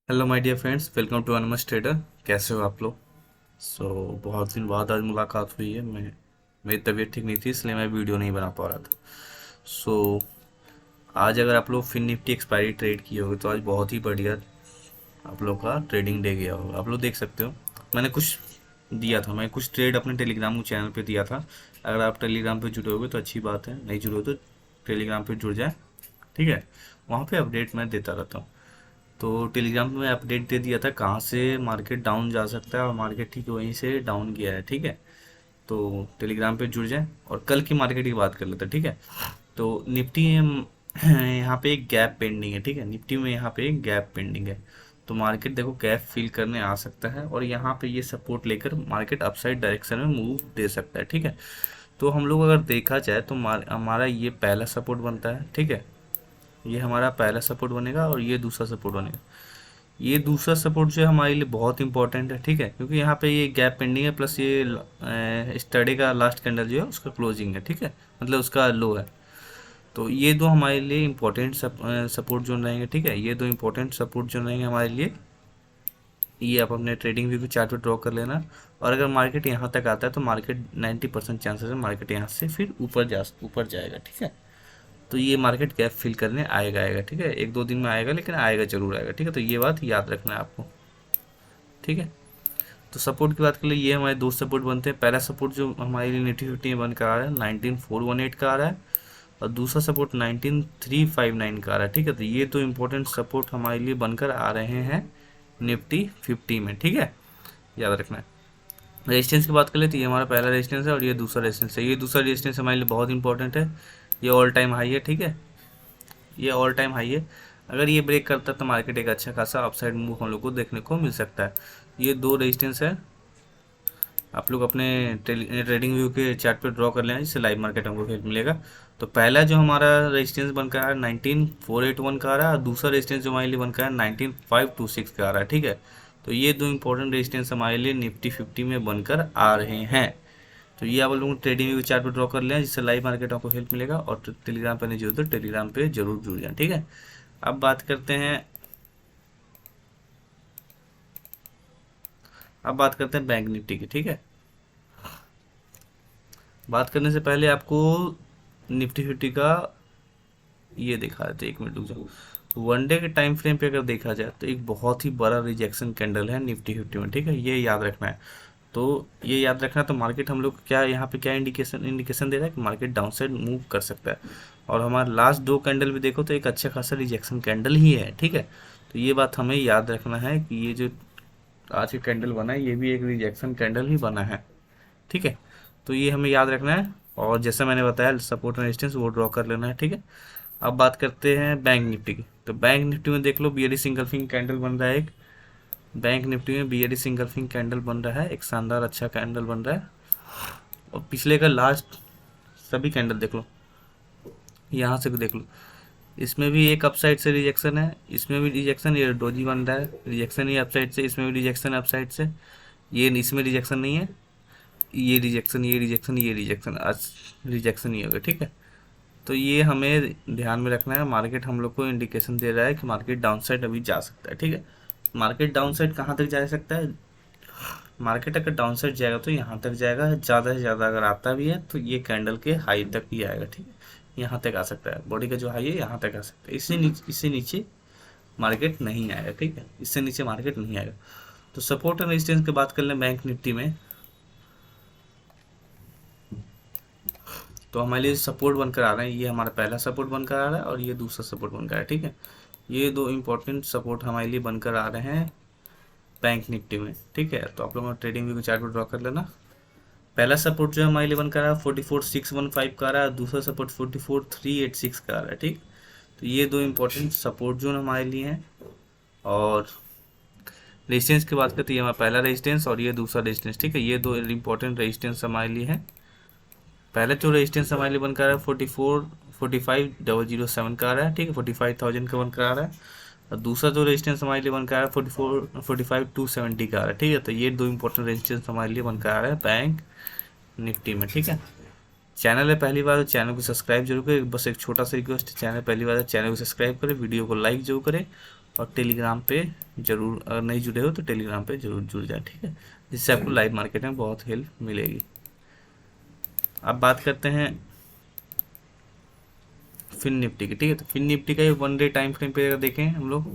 Hello my dear friends, welcome to अनमस trader. कैसे हो आप लोग? बहुत दिन बाद आज मुलाकात हुई है। मेरी तबीयत ठीक नहीं थी, इसलिए मैं वीडियो नहीं बना पा रहा था। आज अगर आप लोग फिन निफ्टी एक्सपायरी ट्रेड किए होगे तो आज बहुत ही बढ़िया आप लोग का ट्रेडिंग डे गया होगा। आप लोग देख सकते हो, मैं कुछ ट्रेड अपने टेलीग्राम चैनल पे दिया था। अगर आप टेलीग्राम पे जुड़े होगे तो अच्छी बात है, नहीं जुड़े हो तो टेलीग्राम पे जुड़ जाए। ठीक है, वहाँ पे अपडेट मैं देता रहता हूँ। तो टेलीग्राम में अपडेट दे दिया था कहाँ से मार्केट डाउन जा सकता है, और मार्केट ठीक वहीं से डाउन गया है। ठीक है, तो टेलीग्राम पे जुड़ जाए और कल की मार्केट की बात कर लेते हैं। ठीक है, तो निफ्टी यहाँ पे एक गैप पेंडिंग है। ठीक है, निफ्टी में यहाँ पे एक गैप पेंडिंग है। तो मार्केट देखो गैप फिल करने आ सकता है और यहाँ पे ये सपोर्ट लेकर मार्केट अपसाइड डायरेक्शन में मूव दे सकता है। ठीक है, तो हम लोग अगर देखा जाए तो हमारा ये पहला सपोर्ट बनता है। ठीक है, ये हमारा पहला सपोर्ट बनेगा और ये दूसरा सपोर्ट बनेगा। ये दूसरा सपोर्ट जो है हमारे लिए बहुत इंपॉर्टेंट है। ठीक है, क्योंकि यहाँ पे ये गैप पेंडिंग है, प्लस ये स्टडी का लास्ट कैंडल जो है उसका क्लोजिंग है। ठीक है, मतलब उसका लो है। तो ये दो हमारे लिए इंपॉर्टेंट सपोर्ट जोन रहेंगे। ठीक है, ये दो इंपॉर्टेंट सपोर्ट जोन रहेंगे हमारे लिए। ये आप अपने ट्रेडिंग व्यू के चार्ट पे ड्रॉ कर लेना। और अगर मार्केट यहाँ तक आता है तो मार्केट 90% चांसेस है मार्केट यहाँ से फिर ऊपर जाएगा। ठीक है, तो ये मार्केट गैप फिल करने आएगा। ठीक है, एक दो दिन में आएगा, लेकिन आएगा जरूर आएगा। ठीक है, तो ये बात याद रखना है आपको। ठीक है, तो सपोर्ट की बात कर ले, ये हमारे दो सपोर्ट बनते हैं। पहला सपोर्ट जो हमारे लिए निफ्टी फिफ्टी में बनकर आ रहा है 19418 का आ रहा है, और दूसरा सपोर्ट 19359 का आ रहा है। ठीक है, तो ये दो इंपॉर्टेंट सपोर्ट हमारे लिए बनकर आ रहे हैं निफ्टी फिफ्टी में। ठीक है, याद रखना है। रेजिस्टेंस की बात कर ले तो ये हमारा पहला रेजिस्टेंस है और ये दूसरा रेजिस्टेंस है। ये दूसरा रेजिस्टेंस हमारे लिए बहुत इंपॉर्टेंट है। ये ऑल टाइम हाई है। ठीक है, ये ऑल टाइम हाई है। अगर ये ब्रेक करता है तो मार्केट एक अच्छा खासा अपसाइड मूव हम लोग को देखने को मिल सकता है। ये दो रेजिस्टेंस है, आप लोग अपने ट्रेडिंग व्यू के चार्ट पे ड्रॉ कर लेना, जिससे लाइव मार्केट हमको हेल्प मिलेगा। तो पहला जो हमारा रेजिस्टेंस बनकर आ रहा है 19481 का आ रहा है, और दूसरा रेजिस्टेंस जो हमारे लिए बनकर आ रहा है 19526 का आ रहा है। ठीक है, तो ये दो इंपॉर्टेंट रेजिस्टेंस हमारे लिए निफ्टी फिफ्टी में बनकर आ रहे हैं। तो ये आप लोग ट्रेडिंग व्यू चार्ट पे ड्रॉ कर लें, जिससे लाइव मार्केट आपको हेल्प मिलेगा। और टेलीग्राम पे नहीं जुड़े तो टेलीग्राम पे जरूर जुड़ जाए। ठीक है, अब बात करते हैं बैंक निफ्टी की। ठीक है, बात करने से पहले आपको निफ्टी फिफ्टी का ये दिखा देते, एक मिनट रुक जाओ। वनडे के टाइम फ्रेम पे अगर देखा जाए तो एक बहुत ही बड़ा रिजेक्शन कैंडल है निफ्टी फिफ्टी में। ठीक है, ये याद रखना है। तो ये याद रखना, तो मार्केट हम लोग क्या यहाँ पे क्या इंडिकेशन दे रहा है कि मार्केट डाउन साइड मूव कर सकता है। और हमारा लास्ट दो कैंडल भी देखो तो एक अच्छा खासा रिजेक्शन कैंडल ही है। ठीक है, तो ये बात हमें याद रखना है कि ये जो आज का कैंडल बना है ये भी एक रिजेक्शन कैंडल ही बना है। ठीक है, तो ये हमें याद रखना है। और जैसा मैंने बताया सपोर्ट एंड रेजिस्टेंस वो ड्रॉ कर लेना है। ठीक है, अब बात करते हैं बैंक निफ्टी की। तो बैंक निफ्टी में देख लो बीएडी सिंगल फिंग कैंडल बन रहा है एक। बैंक निफ्टी में बीएडी सिंगल फिंग कैंडल बन रहा है, एक शानदार अच्छा कैंडल बन रहा है। और पिछले का लास्ट सभी कैंडल देख लो, यहाँ से भी देख लो। इसमें भी एक अपसाइड से रिजेक्शन है, इसमें भी रिजेक्शन, ये डोजी बन रहा है, रिजेक्शन ही अपसाइड से, इसमें भी रिजेक्शन अपसाइड से। ये इसमें रिजेक्शन नहीं है, ये रिजेक्शन, ये रिजेक्शन, ये रिजेक्शन, आज रिजेक्शन ही होगा। ठीक है, तो ये हमें ध्यान में रखना है। मार्केट हम लोग को इंडिकेशन दे रहा है कि मार्केट डाउन साइड अभी जा सकता है। ठीक है, मार्केट डाउन साइड कहाँ तक जा सकता है? मार्केट अगर डाउन साइड जाएगा तो यहाँ तक जाएगा, ज़्यादा से ज़्यादा अगर आता भी है तो ये कैंडल के हाई तक ही आएगा। ठीक है, यहाँ तक आ सकता है, बॉडी का जो हाई है यहाँ तक आ सकता है। इससे नीचे मार्केट नहीं आएगा। ठीक है, इससे नीचे मार्केट नहीं आएगा। तो सपोर्ट एंड रेजिस्टेंस की बात कर लें बैंक निफ्टी में, तो हमारे लिए सपोर्ट बनकर आ रहे हैं। ये हमारा पहला सपोर्ट बनकर आ रहा है और ये दूसरा सपोर्ट बनकर आ रहा है। ठीक है, ये दो इंपॉर्टेंट सपोर्ट हमारे लिए बनकर आ रहे हैं बैंक निफ्टी में। ठीक है, तो आप लोग ट्रेडिंग व्यू चार्ट पर ड्रॉ कर लेना। पहला सपोर्ट जो हमारे लिए बनकर आ रहा है 44615 का आ रहा है, दूसरा सपोर्ट 44386 का आ रहा है। ठीक, तो ये दो इंपॉर्टेंट सपोर्ट जोन हमारे लिए हैं। और रेजिस्टेंस की बात करते हैं, ये हमारा पहला रेजिस्टेंस और ये दूसरा रेजिस्टेंस। ठीक है, ये दो इंपॉर्टेंट रेजिस्टेंस हमारे लिए हैं। पहले जो रेजिस्टेंस हमारे लिए बनकर आ रहा है 4505007 का आ रहा है। ठीक है, 45,000 का बनकर आ रहा है। और दूसरा जो रेजिस्टेंस हमारे लिए बनकर आ रहा है 45,270 का आ रहा है। ठीक है, तो ये दो इंपॉर्टेंट रेजिस्टेंस हमारे लिए बनकर आ रहा है बैंक निफ्टी में। ठीक है, चैनल है पहली बार तो चैनल को सब्सक्राइब जरूर करें। बस एक छोटा सा रिक्वेस्ट, चैनल पहली बार है चैनल को सब्सक्राइब करें, वीडियो को लाइक जरूर करें और टेलीग्राम पे जरूर, अगर नहीं जुड़े हो तो टेलीग्राम पे जरूर जुड़ जाए, ठीक है, जिससे आपको लाइव मार्केट में बहुत हेल्प मिलेगी। अब बात करते हैं फिन निफ्टी की, ठीक है। तो फिन निफ्टी का ये 1 डे टाइम फ्रेम पे अगर देखें हम लोग,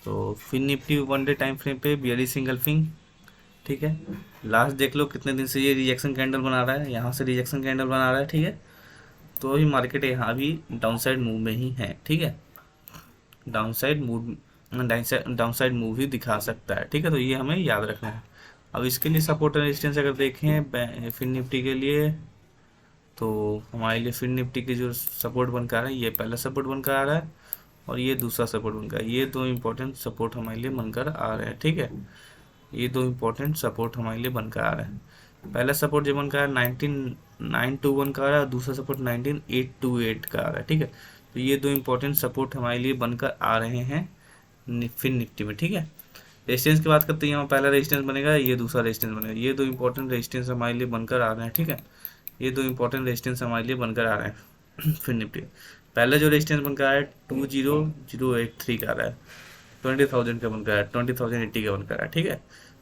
तो Fin Nifty 1 day time frame पे बियरिश इंगल्फिंग, ठीक है। लास्ट देख लो कितने दिन से ये रिजेक्शन कैंडल बना रहा है, यहाँ से रिजेक्शन कैंडल बना रहा है, ठीक है। तो अभी मार्केट यहाँ भी डाउनसाइड मूव में ही है, ठीक है। डाउनसाइड मूव, डाउनसाइड मूव ही दिखा सकता है, ठीक है। तो ये हमें याद रखना है। अब इसके लिए सपोर्ट एंड रेजिस्टेंस अगर देखें फिन निफ्टी के लिए, तो हमारे लिए फिन निफ्टी के जो सपोर्ट बनकर आ रहा है, ये पहला सपोर्ट बनकर आ रहा है और ये दूसरा सपोर्ट बनकर, ये दो इंपॉर्टेंट सपोर्ट हमारे लिए बनकर आ रहे हैं, ठीक है। ये दो इंपॉर्टेंट सपोर्ट हमारे लिए बनकर आ रहा है। पहला सपोर्ट जो बनकर आ रहा है 19921 का आ रहा है, दूसरा सपोर्ट 19828 का आ रहा है, ठीक है। तो ये दो इंपॉर्टेंट सपोर्ट हमारे लिए बनकर आ रहे हैं फिन निफ्टी में, ठीक है। रेजिस्टेंस की बात करते हैं, यहाँ पहला रेजिस्टेंस बनेगा, ये दूसरा रेजिस्टेंस बनेगा, ये दो इंपॉर्टेंट रेजिस्टेंस हमारे लिए बनकर आ रहे हैं, ठीक है। ये दो इंपॉर्टेंट रेजिस्टेंस हमारे लिए बनकर आ रहे हैं फिन निफ्टी। पहला जो रेजिस्टेंस बनकर आ रहा है 20083 का आ रहा है, 20,000 का बनकर आ रहा है, 20,080 का बनकर आ रहा है, ठीक है।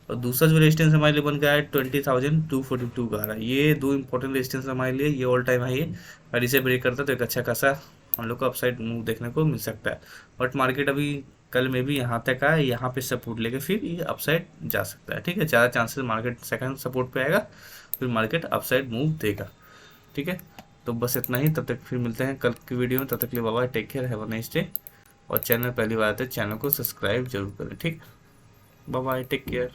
और दूसरा जो रेजिस्टेंस हमारे लिए बनकर आया 20,242 का आ रहा है। ये दो इंपॉर्टेंट रेजिस्टेंस हमारे लिए, ये ऑल टाइम हाई है, और इसे ब्रेक करता है तो एक अच्छा खासा हम लोग को अपसाइड मूव देखने को मिल सकता है। बट मार्केट अभी कल में भी यहाँ तक आया, यहाँ पे सपोर्ट लेके फिर ये अपसाइड जा सकता है, ठीक है। ज़्यादा चांसेस मार्केट सेकंड सपोर्ट पे आएगा, फिर मार्केट अपसाइड मूव देगा, ठीक है। तो बस इतना ही, तब तक फिर मिलते हैं कल की वीडियो में। तब तक के लिए bye bye, take care, have a nice day. और चैनल पहली बार आते चैनल को सब्सक्राइब जरूर करें, ठीक है। Bye bye, take care.